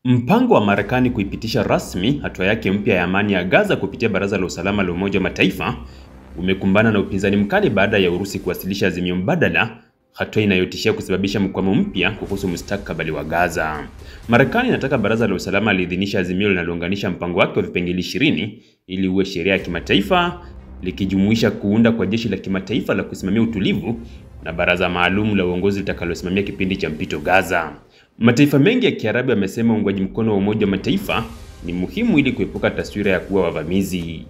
Mpango wa Marekani kuipitisha rasmi hatua yake mpya ya amani ya Gaza kupitia Baraza la Usalama la Umoja wa Mataifa umekumbana na upinzani mkali baada ya Urusi kuwasilisha azimio mbadala, hatua inayotishia kusababisha mkwamo mpya kuhusu mustakabali wa Gaza. Marekani inataka Baraza la Usalama liidhinishe azimio linalounganisha mpango wake wa vipengele 20 ili uwe sheria ya kimataifa, likijumuisha kuunda kwa jeshi la kimataifa la kusimamia utulivu na baraza maalum la uongozi litakalosimamia kipindi cha mpito Gaza. Mataifa mengi ya Kiarabu yamesema uungwaji mkono wa Umoja wa Mataifa ni muhimu ili kuepuka taswira ya kuwa wavamizi.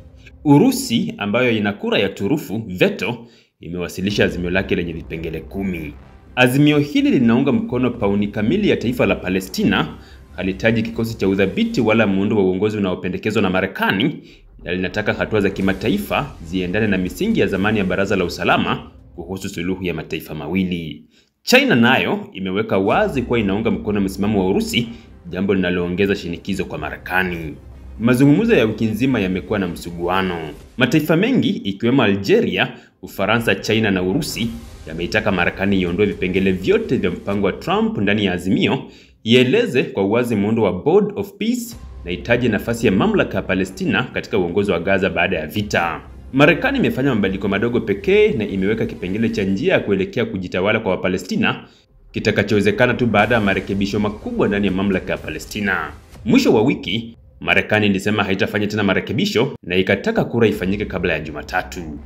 Urusi, ambayo ina kura ya turufu veto, imewasilisha azimio lake lenye vipengele 10. Azimio hili linaunga mkono pauni kamili ya taifa la Palestina, halitaji kikosi cha udhabiti wala muundo wa uongozi unaopendekezwa na Marekani, na linataka hatua za kimataifa ziendane na misingi ya zamani ya Baraza la Usalama kuhusu suluhu ya mataifa mawili. China nayo imeweka wazi kuwa inaunga mkono msimamo wa Urusi, jambo linaloongeza shinikizo kwa Marekani. Mazungumzo ya wiki nzima yamekuwa na msuguano. Mataifa mengi ikiwemo Algeria, Ufaransa, China na Urusi yameitaka Marekani iondoe vipengele vyote vya mpango wa Trump ndani ya azimio, ieleze kwa uwazi muundo wa Board of Peace na itaje nafasi ya mamlaka ya Palestina katika uongozi wa Gaza baada ya vita. Marekani imefanya mabadiliko madogo pekee na imeweka kipengele cha njia ya kuelekea kujitawala kwa Wapalestina kitakachowezekana tu baada ya marekebisho makubwa ndani ya mamlaka ya Palestina. Mwisho wa wiki, Marekani ilisema haitafanya tena marekebisho na ikataka kura ifanyike kabla ya Jumatatu.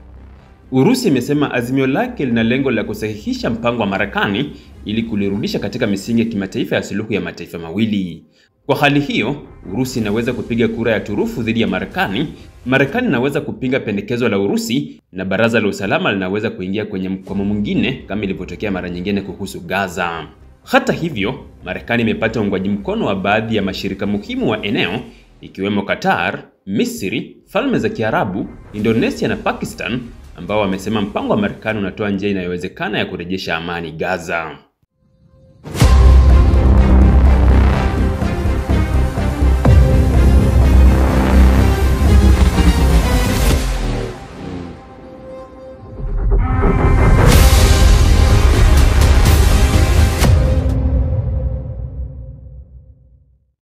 Urusi imesema azimio lake lina lengo la kusahihisha mpango wa Marekani ili kulirudisha katika misingi ya kimataifa ya suluhu ya mataifa mawili. Kwa hali hiyo, Urusi inaweza kupiga kura ya turufu dhidi ya Marekani, Marekani inaweza kupinga pendekezo la Urusi, na Baraza la Usalama linaweza kuingia kwenye mkwamo mwingine kama ilivyotokea mara nyingine kuhusu Gaza. Hata hivyo, Marekani imepata uungwaji mkono wa baadhi ya mashirika muhimu wa eneo ikiwemo Qatar, Misri, Falme za Kiarabu, Indonesia na Pakistan, ambao wamesema mpango wa Marekani unatoa njia inayowezekana ya kurejesha amani Gaza.